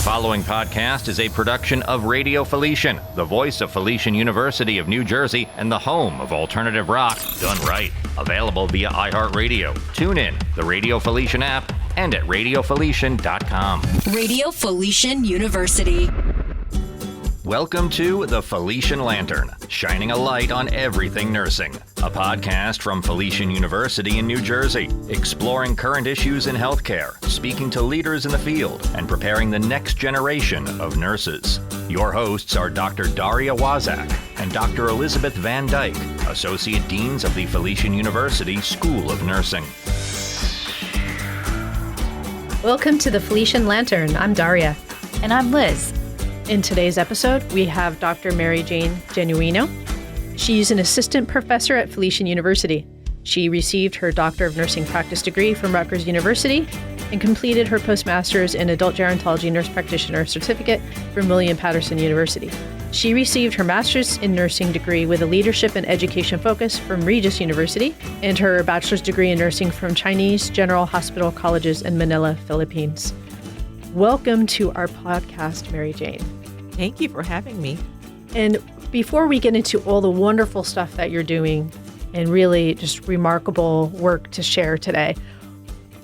The following podcast is a production of Radio Felician, the voice of Felician University of New Jersey and the home of alternative rock done right. Available via iHeartRadio, TuneIn, the Radio Felician app, and at radiofelician.com. Radio Felician University. Welcome to The Felician Lantern, shining a light on everything nursing. A podcast from Felician University in New Jersey, exploring current issues in healthcare, speaking to leaders in the field, and preparing the next generation of nurses. Your hosts are Dr. Daria Waszak and Dr. Elizabeth Van Dyke, Associate Deans of the Felician University School of Nursing. Welcome to the Felician Lantern. I'm Daria. And I'm Liz. In today's episode, we have Dr. Jane Genuino. She's an assistant professor at Felician University. She received her Doctor of Nursing Practice degree from Rutgers University and completed her postmaster's in adult gerontology nurse practitioner certificate from William Patterson University. She received her master's in nursing degree with a leadership and education focus from Regis University and her bachelor's degree in nursing from Chinese General Hospital Colleges in Manila, Philippines. Welcome to our podcast, Mary Jane. Thank you for having me. And before we get into all the wonderful stuff that you're doing and really just remarkable work to share today,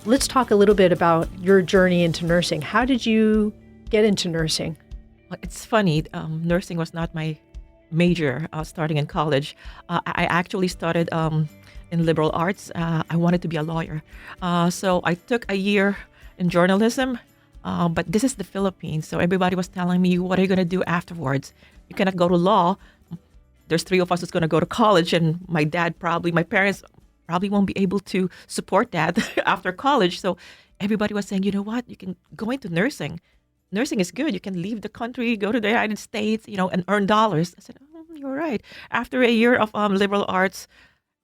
let's talk a little bit about your journey into nursing. How did you get into nursing? Well, it's funny. Nursing was not my major starting in college. I actually started in liberal arts. I wanted to be a lawyer. So I took a year in journalism. But this is the Philippines, so everybody was telling me, what are you going to do afterwards? You cannot go to law. There's three of us who's going to go to college, and my parents probably won't be able to support that after college. So everybody was saying, you know what, you can go into nursing. Nursing is good. You can leave the country, go to the United States, and earn dollars. I said, you're right. After a year of liberal arts,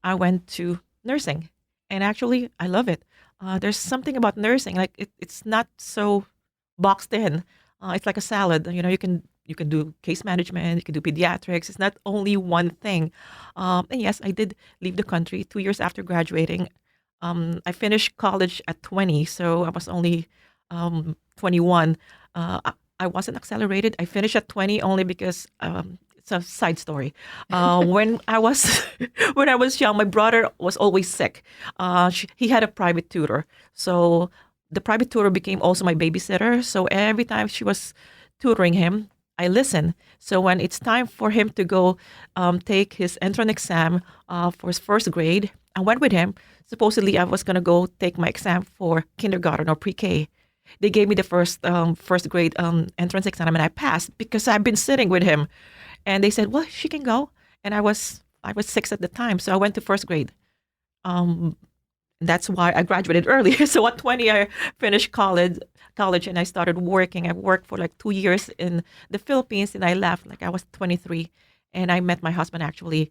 I went to nursing, and actually, I love it. There's something about nursing, like it's not so boxed in. It's like a salad. You can do case management, you can do pediatrics. It's not only one thing. And yes, I did leave the country 2 years after graduating. I finished college at 20, so I was only 21. I wasn't accelerated. I finished at 20 only because it's a side story. When I was young, my brother was always sick. He had a private tutor, so the private tutor became also my babysitter. So every time she was tutoring him, I listened. So when it's time for him to go take his entrance exam for his first grade, I went with him. Supposedly, I was gonna go take my exam for kindergarten or pre-K. They gave me the first grade entrance exam, and I passed because I've been sitting with him. And they said, well, she can go. And I was 6 at the time, so I went to first grade. That's why I graduated early. So at 20, I finished college, and I started working. I worked for like 2 years in the Philippines, and I left like I was 23. And I met my husband, actually.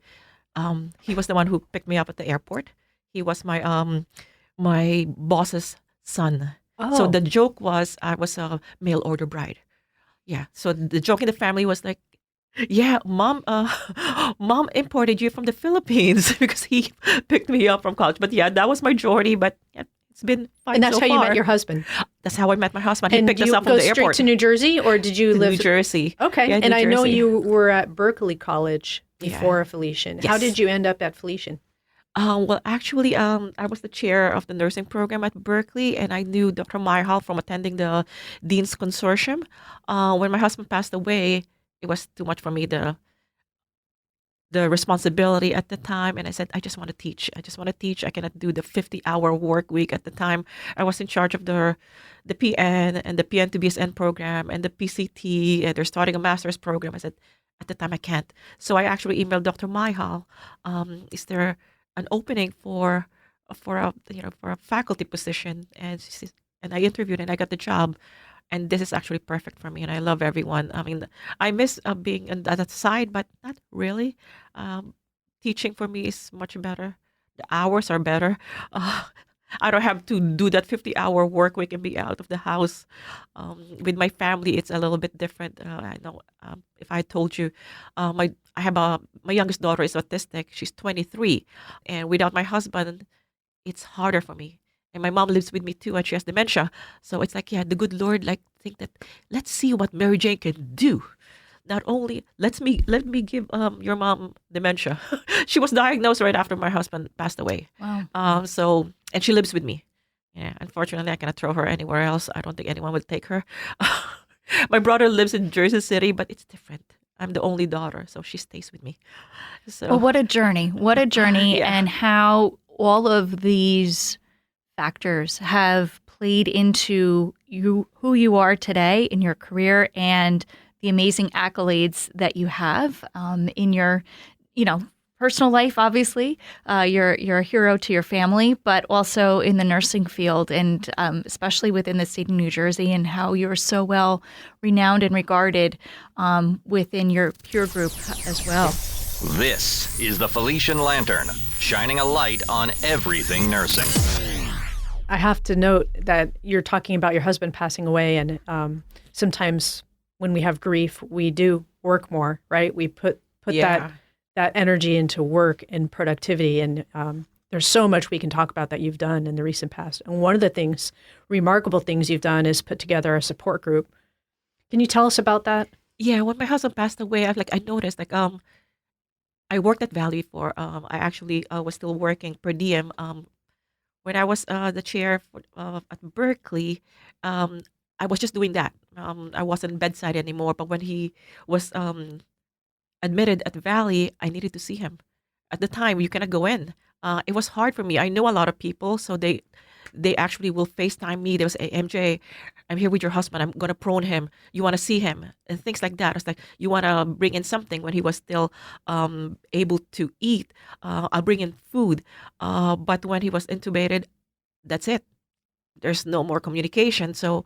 He was the one who picked me up at the airport. He was my boss's son. Oh. So the joke was I was a mail order bride. Yeah. So the joke in the family was like, yeah, mom imported you from the Philippines because he picked me up from college. But yeah, that was my journey. But yeah, it's been fine. And that's so how far. you met your husband. That's how I met my husband. And he picked us up from the airport. Did you go straight to New Jersey, or did you live New Jersey? Okay, yeah, and I know Jersey. you were at Berkeley College before Felician. Yes. How did you end up at Felician? Well, actually, I was the chair of the nursing program at Berkeley, and I knew Dr. Myhal from attending the Dean's Consortium. When my husband passed away, it was too much for me, the responsibility at the time, and I said, I just want to teach. I cannot do the 50-hour work week at the time. I was in charge of the PN and the PN to BSN program and the PCT, and they're starting a master's program. I said, at the time, I can't. So I actually emailed Dr. Myhal, is there an opening for a faculty position? And I interviewed and I got the job. And this is actually perfect for me, and I love everyone. I mean, I miss being on that side, but not really. Teaching for me is much better. The hours are better. I don't have to do that 50-hour work week and be out of the house. With my family, it's a little bit different. I know if I told you, my youngest daughter is autistic. She's 23, and without my husband, it's harder for me. And my mom lives with me too, and she has dementia. So it's like, yeah, the good Lord, like, think that let's see what Mary Jane can do. Not only let me give your mom dementia. She was diagnosed right after my husband passed away. Wow. So and she lives with me. Yeah, unfortunately, I cannot throw her anywhere else. I don't think anyone would take her. My brother lives in Jersey City, but it's different. I'm the only daughter, so she stays with me. So, Well, what a journey. What a journey. Yeah. And how all of these factors have played into who you are today in your career and the amazing accolades that you have in your, personal life. Obviously, you're a hero to your family, but also in the nursing field, and especially within the state of New Jersey, and how you're so well renowned and regarded within your peer group as well. This is the Felician Lantern, shining a light on everything nursing. I have to note that you're talking about your husband passing away, and sometimes when we have grief, we do work more, right? We put Yeah. that energy into work and productivity, and there's so much we can talk about that you've done in the recent past. And one of the remarkable things you've done is put together a support group. Can you tell us about that? Yeah, when my husband passed away, I noticed I worked at Valley for I actually was still working per diem. When I was the chair at Berkeley, I was just doing that. I wasn't bedside anymore. But when he was admitted at Valley, I needed to see him. At the time, you cannot go in. It was hard for me. I know a lot of people, so they actually will FaceTime me. They will say, MJ, I'm here with your husband. I'm going to prone him. You want to see him? And things like that. It's like, you want to bring in something when he was still able to eat. I'll bring in food. But when he was intubated, that's it. There's no more communication. So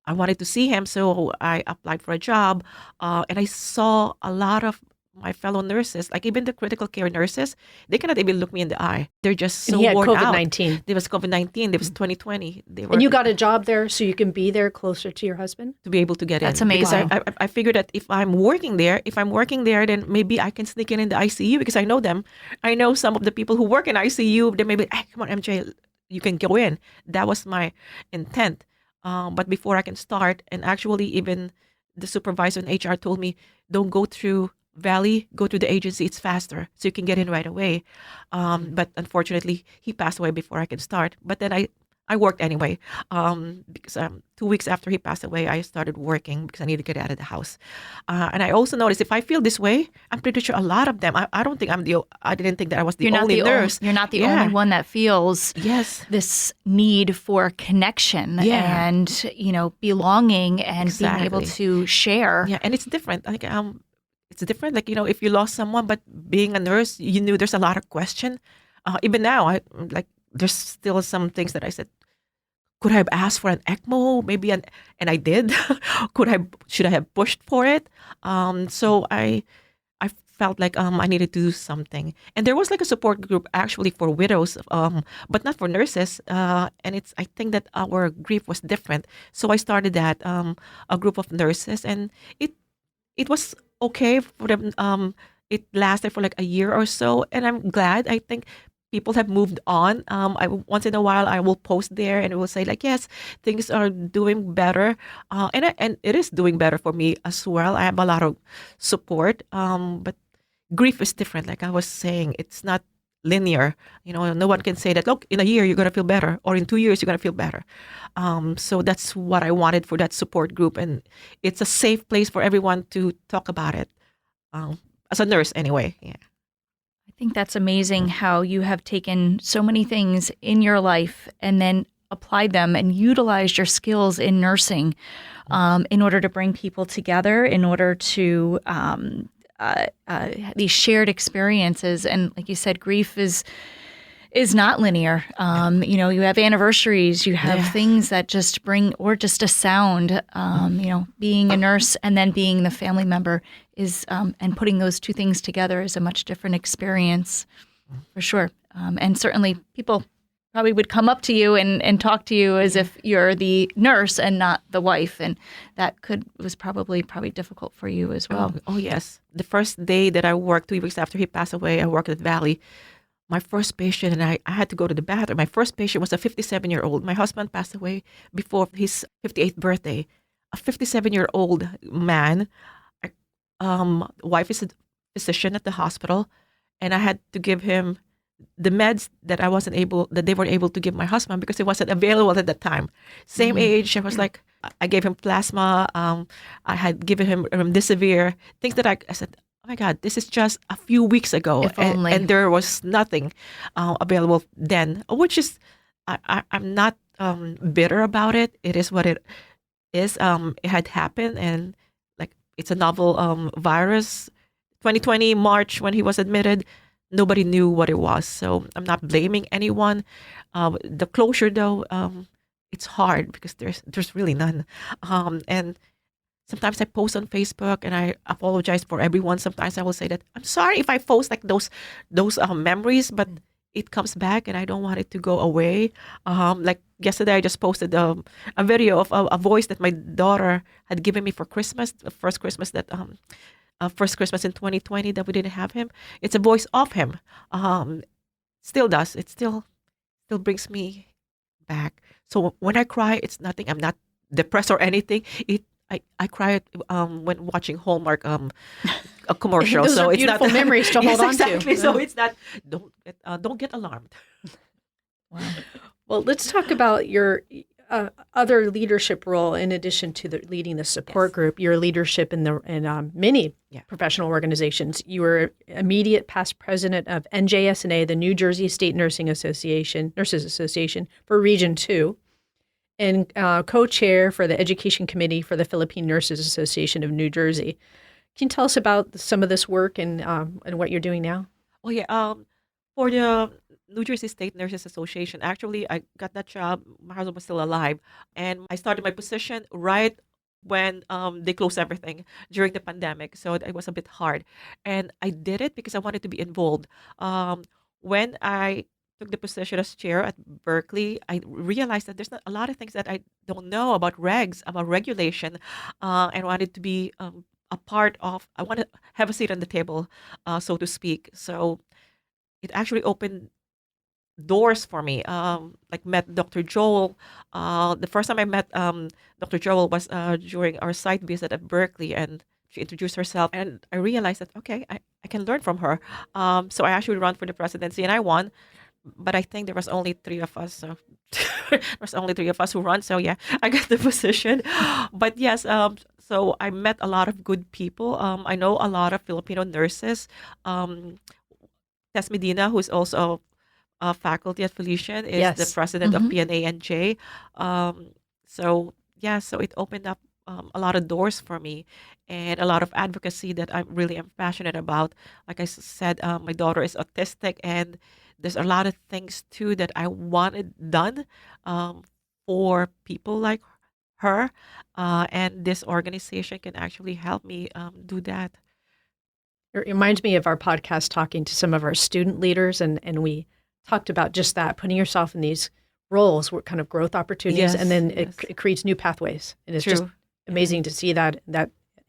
I wanted to see him. So I applied for a job. And I saw a lot of my fellow nurses, like even the critical care nurses, they cannot even look me in the eye. They're just so And he had worn out. COVID-19. There was COVID-19. There was 2020. They were And you got a job there so you can be there closer to your husband? to be able to get That's in. Because amazing. I figured that if I'm working there, then maybe I can sneak in the ICU because I know them. I know some of the people who work in ICU. They may be, hey, come on, MJ, you can go in. That was my intent. But before I can start, and actually even the supervisor in HR told me, don't go through Valley, go to the agency. It's faster, so you can get in right away. But unfortunately, he passed away before I could start. But then I worked anyway because 2 weeks after he passed away, I started working because I needed to get out of the house. And I also noticed if I feel this way, I'm pretty sure a lot of them. I don't think I didn't think that I was the only nurse. You're not the Yeah. only one that feels Yes. this need for connection Yeah. and belonging and being able Exactly. to share. Yeah, and it's different. It's different. Like if you lost someone, but being a nurse, you knew there's a lot of question. Even now, there's still some things that I said. Could I have asked for an ECMO? Maybe and I did. Should I have pushed for it? So I felt like I needed to do something. And there was like a support group actually for widows, but not for nurses. And I think that our grief was different. So I started that a group of nurses, and it was okay for them. It lasted for like a year or so, and I'm glad. I think people have moved on. Once in a while I will post there and it will say like, yes, things are doing better, and it is doing better for me as well. I have a lot of support, but grief is different. Like I was saying, it's not linear. No one can say that, look, in a year you're going to feel better, or in 2 years you're going to feel better. So that's what I wanted for that support group, and it's a safe place for everyone to talk about it, as a nurse anyway. Yeah. I think that's amazing how you have taken so many things in your life and then applied them and utilized your skills in nursing in order to bring people together, in order to these shared experiences. And like you said, grief is not linear. You have anniversaries, you have things that just bring, or just a sound, being a nurse and then being the family member is, and putting those two things together is a much different experience for sure. And certainly people probably would come up to you and talk to you as if you're the nurse and not the wife. And that was probably difficult for you as well. Oh yes. The first day that I worked, 2 weeks after he passed away, I worked at Valley. my first patient, and I had to go to the bathroom. My first patient was a 57-year-old. My husband passed away before his 58th birthday. A 57-year-old man. Wife is a physician at the hospital, and I had to give him the meds that they weren't able to give my husband because it wasn't available at that time. Same age. I was like, I gave him plasma. I had given him remdesivir. Things that I said, oh my God, this is just a few weeks ago, If only. and there was nothing available then. Which is, I'm not bitter about it. It is what it is. It had happened, and like it's a novel virus. 2020 March when he was admitted, nobody knew what it was. So I'm not blaming anyone. The closure though, it's hard because there's really none. And sometimes I post on Facebook and I apologize for everyone. Sometimes I will say that I'm sorry if I post like those memories, but it comes back and I don't want it to go away. Like yesterday, I just posted a video of a voice that my daughter had given me for Christmas, the first Christmas in 2020 that we didn't have him. It's a voice of him. Still does. It still brings me back. So when I cry, it's nothing. I'm not depressed or anything. I cry when watching Hallmark a commercial. Those so are it's beautiful not memories to hold on to. exactly. So it's not. Don't get alarmed. Wow. Well, let's talk about your other leadership role in addition to leading the support group. Your leadership in many professional organizations. You were immediate past president of NJSNA, the New Jersey State Nurses Association for Region 2, and co-chair for the Education Committee for the Philippine Nurses Association of New Jersey. Can you tell us about some of this work and what you're doing now? Well, yeah. For the New Jersey State Nurses Association, actually, I got that job. My husband was still alive, and I started my position right when they closed everything during the pandemic. So it was a bit hard, and I did it because I wanted to be involved. When I took the position as chair at Berkeley, I realized that there's not a lot of things that I don't know about regs, about regulation, and wanted to be a part of. I want to have a seat on the table, so to speak. So it actually opened doors for me. Like met Dr. Joel. The first time I met Dr. Joel was during our site visit at Berkeley, and she introduced herself, and I realized that okay, I can learn from her. So I actually ran for the presidency, and I won. But I think there was only 3 of us. So there was only 3 of us who run. So yeah, I got the position. But yes, so I met a lot of good people. I know a lot of Filipino nurses. Tess Medina, who is also faculty at Felician, is the president of PNANJ. So yeah, so it opened up a lot of doors for me and a lot of advocacy that I really am passionate about. Like I said, my daughter is autistic, and there's a lot of things too that I wanted done for people like her, and this organization can actually help me do that. It reminds me of our podcast talking to some of our student leaders, and we talked about just that, putting yourself in these roles, what kind of growth opportunities, and then it creates new pathways. And it's just amazing to see that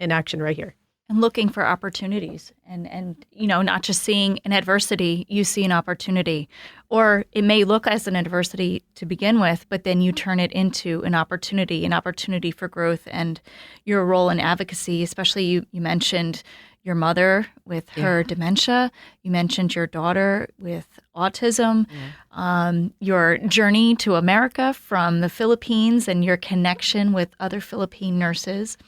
in action right here. And looking for opportunities and not just seeing an adversity, you see an opportunity. Or it may look as an adversity to begin with, but then you turn it into an opportunity for growth. And your role in advocacy, especially you mentioned your mother with her dementia. You mentioned your daughter with autism, your journey to America from the Philippines and your connection with other Philippine nurses.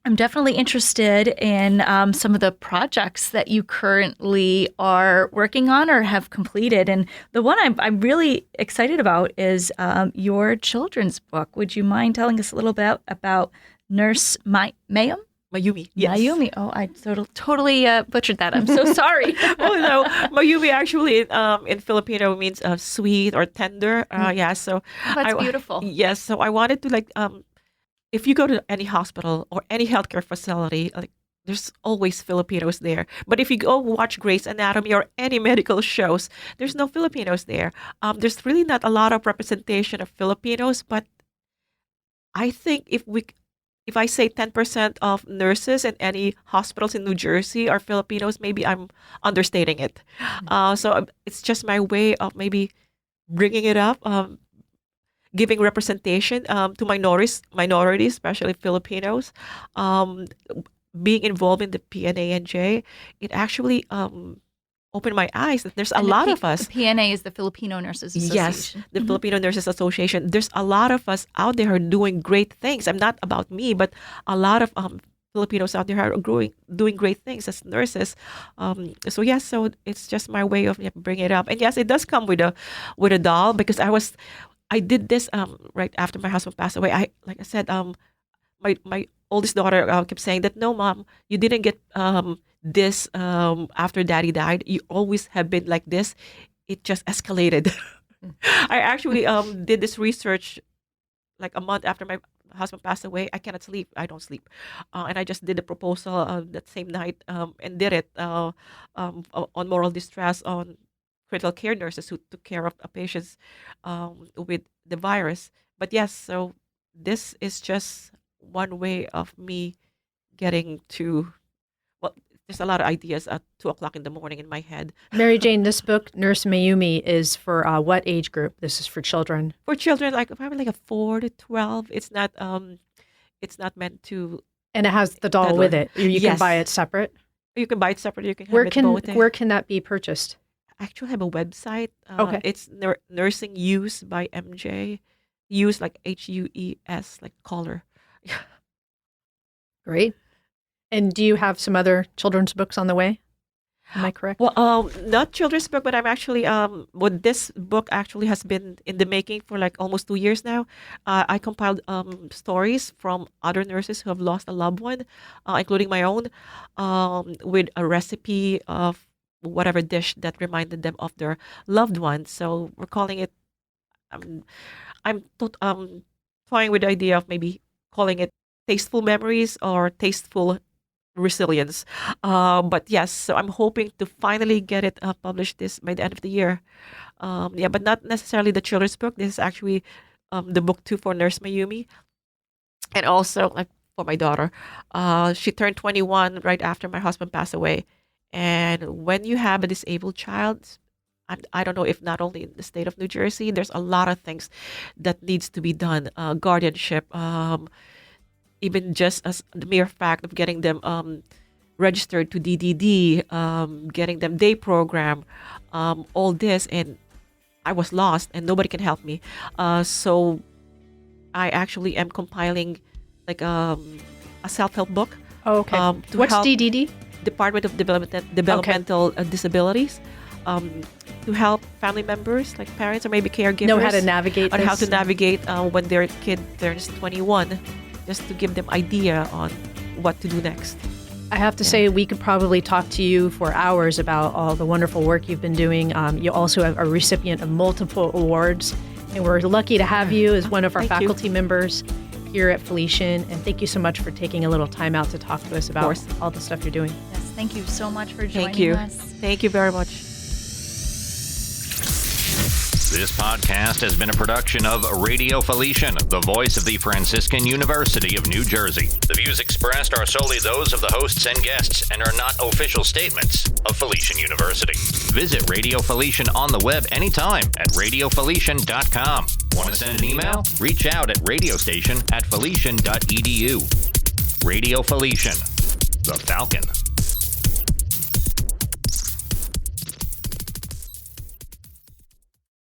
I'm definitely interested in some of the projects that you currently are working on or have completed. And the one I'm really excited about is your children's book. Would you mind telling us a little bit about Nurse Mayum? Mayumi. Yes. Mayumi. Oh, I totally butchered that. I'm so sorry. Oh no, Mayumi actually in Filipino means sweet or tender. Yeah, so that's beautiful. Yes, so I wanted to if you go to any hospital or any healthcare facility, there's always Filipinos there. But if you go watch Grey's Anatomy or any medical shows, there's no Filipinos there. There's really not a lot of representation of Filipinos, but I think if we if I say 10% of nurses in any hospitals in New Jersey are Filipinos, maybe I'm understating it. So it's just my way of maybe bringing it up, giving representation to minorities, especially Filipinos. Being involved in the PNANJ, it actually opened my eyes that there's a lot of us. The PNA is the Filipino Nurses Association. Yes, the Filipino Nurses Association. There's a lot of us out there who are doing great things. I'm not about me, but a lot of Filipinos out there are doing great things as nurses. So yes, so it's just my way of bringing it up. And yes, it does come with a doll, because I did this right after my husband passed away. Like I said, my oldest daughter kept saying that, no, Mom, you didn't get this after Daddy died. You always have been like this. It just escalated. I actually did this research like a month after my husband passed away. I cannot sleep. I don't sleep. And I just did the proposal that same night and did it on moral distress, on critical care nurses who took care of patients with the virus. But yes, so this is just one way of me getting to, well, there's a lot of ideas at 2:00 in the morning in my head. Mary Jane, this book, Nurse Mayumi, is for what age group? This is for children. For children, like probably like a 4 to 12. It's not meant to. And it has the doll with it. You can buy it separate. You can buy it separate. You can have it both. Where can that be purchased? I actually have a website. Okay. It's Nursing Use by MJ. Use like HUES, like caller. Great. And do you have some other children's books on the way? Am I correct? Well, not children's book, but I'm actually this book actually has been in the making for like almost 2 years now. I compiled stories from other nurses who have lost a loved one, including my own, with a recipe of whatever dish that reminded them of their loved one. So we're calling it. I'm toying with the idea of maybe calling it Tasteful Memories or Tasteful Resilience. But yes, so I'm hoping to finally get it published by the end of the year. But not necessarily the children's book. This is actually the book 2 for Nurse Mayumi, and also like for my daughter. She turned 21 right after my husband passed away. And when you have a disabled child, I don't know if not only in the state of New Jersey, there's a lot of things that needs to be done. Guardianship, even just as the mere fact of getting them registered to DDD, getting them day program, all this, and I was lost and nobody can help me. So I actually am compiling like a self-help book. Oh, okay. What's DDD? Department of Developmental Disabilities. To help family members, like parents or maybe caregivers, know how to navigate how to navigate when their kid turns 21, just to give them idea on what to do next. I have to say, we could probably talk to you for hours about all the wonderful work you've been doing. You also have a recipient of multiple awards, and we're lucky to have you as one of our faculty members here at Felician. And thank you so much for taking a little time out to talk to us about all the stuff you're doing. Yes, thank you so much for joining us. Thank you very much. This podcast has been a production of Radio Felician, the voice of the Franciscan University of New Jersey. The views expressed are solely those of the hosts and guests and are not official statements of Felician University. Visit Radio Felician on the web anytime at radiofelician.com. Want to send an email? Reach out at radiostation@felician.edu. Radio Felician, the Falcon.